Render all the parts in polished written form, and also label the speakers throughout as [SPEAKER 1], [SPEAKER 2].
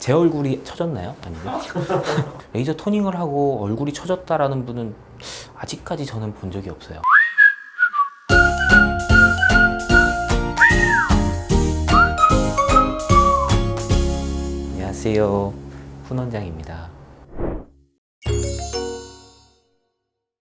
[SPEAKER 1] 제 얼굴이 처졌나요? 아니면 레이저 토닝을 하고 얼굴이 처졌다라는 분은 아직까지 저는 본 적이 없어요. 안녕하세요, 훈원장입니다.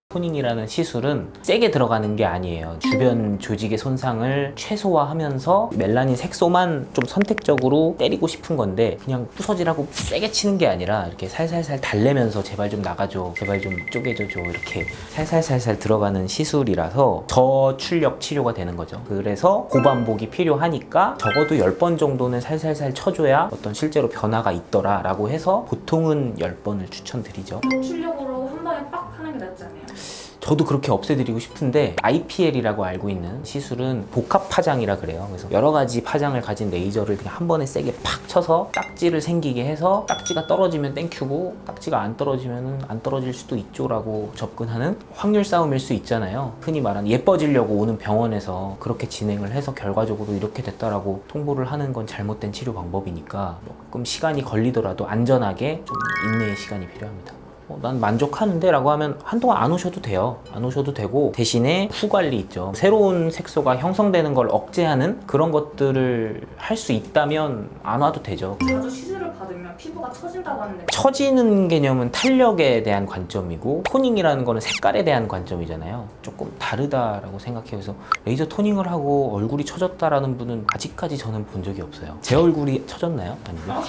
[SPEAKER 1] 토닝이라는 시술은 세게 들어가는 게 아니에요. 주변 조직의 손상을 최소화하면서 멜라닌 색소만 좀 선택적으로 때리고 싶은 건데, 그냥 부서지라고 세게 치는 게 아니라 이렇게 살살살 달래면서 제발 좀 나가줘, 제발 좀 쪼개줘줘, 이렇게 살살살살 들어가는 시술이라서 저출력 치료가 되는 거죠. 그래서 고반복이 필요하니까 적어도 10번 정도는 살살살 쳐줘야 어떤 실제로 변화가 있더라 라고 해서 보통은 10번을 추천드리죠.
[SPEAKER 2] 출력으로 한 방에 빡 하는 게 낫지 않아요?
[SPEAKER 1] 저도 그렇게 없애드리고 싶은데, IPL이라고 알고 있는 시술은 복합 파장이라 그래요. 그래서 여러 가지 파장을 가진 레이저를 그냥 한 번에 세게 팍 쳐서 딱지를 생기게 해서 딱지가 떨어지면 땡큐고 딱지가 안 떨어지면 안 떨어질 수도 있죠 라고 접근하는 확률 싸움일 수 있잖아요. 흔히 말하는 예뻐지려고 오는 병원에서 그렇게 진행을 해서 결과적으로 이렇게 됐다라고 통보를 하는 건 잘못된 치료 방법이니까 조금 시간이 걸리더라도 안전하게 좀 인내의 시간이 필요합니다. 난 만족하는데 라고 하면 한동안 안 오셔도 돼요. 안 오셔도 되고, 대신에 후 관리 있죠. 새로운 색소가 형성되는 걸 억제하는 그런 것들을 할 수 있다면 안 와도 되죠.
[SPEAKER 2] 자주 시술을 받으면 피부가 처진다고 하는데
[SPEAKER 1] 처지는 개념은 탄력에 대한 관점이고, 토닝이라는 거는 색깔에 대한 관점이잖아요. 조금 다르다라고 생각해요. 그래서 레이저 토닝을 하고 얼굴이 처졌다라는 분은 아직까지 저는 본 적이 없어요. 제 얼굴이 처졌나요? 아니면?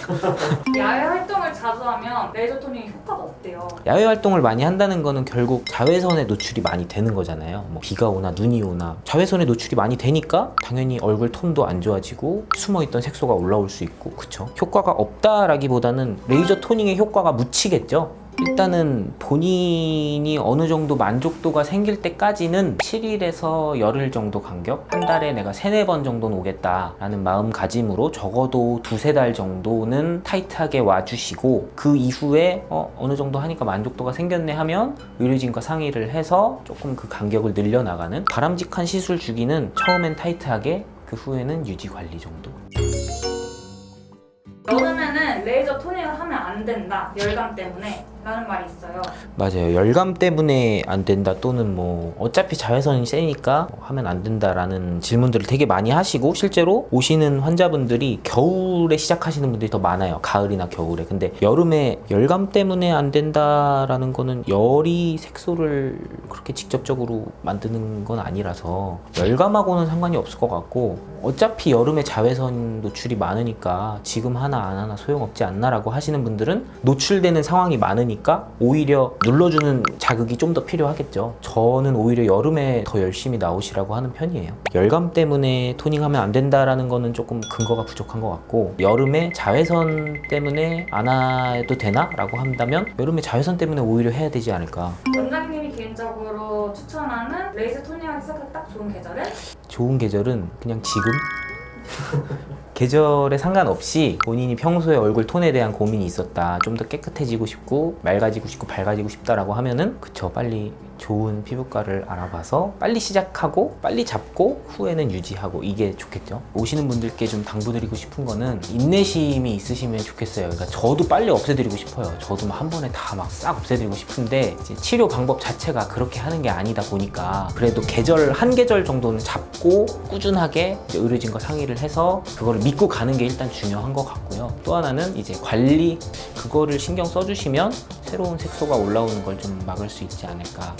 [SPEAKER 2] 야외 활동을 자주 하면 레이저 토닝 효과가 없대요.
[SPEAKER 1] 야외 활동을 많이 한다는 거는 결국 자외선에 노출이 많이 되는 거잖아요. 뭐 비가 오나 눈이 오나 자외선에 노출이 많이 되니까 당연히 얼굴 톤도 안 좋아지고 숨어있던 색소가 올라올 수 있고, 그쵸? 효과가 없다라기보다는 레이저 토닝의 효과가 묻히겠죠. 일단은 본인이 어느 정도 만족도가 생길 때까지는 7일에서 열흘 정도 간격, 한 달에 내가 3-4번 정도는 오겠다라는 마음가짐으로 적어도 2-3달 정도는 타이트하게 와주시고, 그 이후에 어느 정도 하니까 만족도가 생겼네 하면 의료진과 상의를 해서 조금 그 간격을 늘려나가는 바람직한 시술 주기는 처음엔 타이트하게, 그 후에는 유지 관리 정도.
[SPEAKER 2] 여름에는 레이저 토닝을 하면 안 된다, 열감 때문에 라는 말이 있어요.
[SPEAKER 1] 맞아요. 열감 때문에 안 된다, 또는 뭐 어차피 자외선이 세니까 하면 안 된다라는 질문들을 되게 많이 하시고, 실제로 오시는 환자분들이 겨울에 시작하시는 분들이 더 많아요. 가을이나 겨울에. 근데 여름에 열감 때문에 안 된다라는 거는 열이 색소를 그렇게 직접적으로 만드는 건 아니라서 열감하고는 상관이 없을 것 같고, 어차피 여름에 자외선 노출이 많으니까 지금 하나 안 하나 소용없지 않나 라고 하시는 분들은 노출되는 상황이 많으니까 오히려 눌러주는 자극이 좀 더 필요하겠죠. 저는 오히려 여름에 더 열심히 나오시라고 하는 편이에요. 열감 때문에 토닝하면 안 된다라는 거는 조금 근거가 부족한 것 같고, 여름에 자외선 때문에 안 해도 되나? 라고 한다면 여름에 자외선 때문에 오히려 해야 되지 않을까.
[SPEAKER 2] 원장님이 개인적으로 추천하는 레이저 토닝하기 시작하기 딱 좋은 계절은?
[SPEAKER 1] 좋은 계절은 그냥 지금? 계절에 상관없이 본인이 평소에 얼굴 톤에 대한 고민이 있었다, 좀 더 깨끗해지고 싶고 맑아지고 싶고 밝아지고 싶다라고 하면은, 그쵸, 빨리 좋은 피부과를 알아봐서 빨리 시작하고 빨리 잡고 후에는 유지하고, 이게 좋겠죠. 오시는 분들께 좀 당부드리고 싶은 거는 인내심이 있으시면 좋겠어요. 그러니까 저도 빨리 없애드리고 싶어요. 저도 한 번에 다 막 싹 없애드리고 싶은데, 이제 치료 방법 자체가 그렇게 하는 게 아니다 보니까 그래도 한 계절 정도는 잡고 꾸준하게 이제 의료진과 상의를 해서 그거를 믿고 가는 게 일단 중요한 것 같고요. 또 하나는 이제 관리, 그거를 신경 써주시면 새로운 색소가 올라오는 걸 좀 막을 수 있지 않을까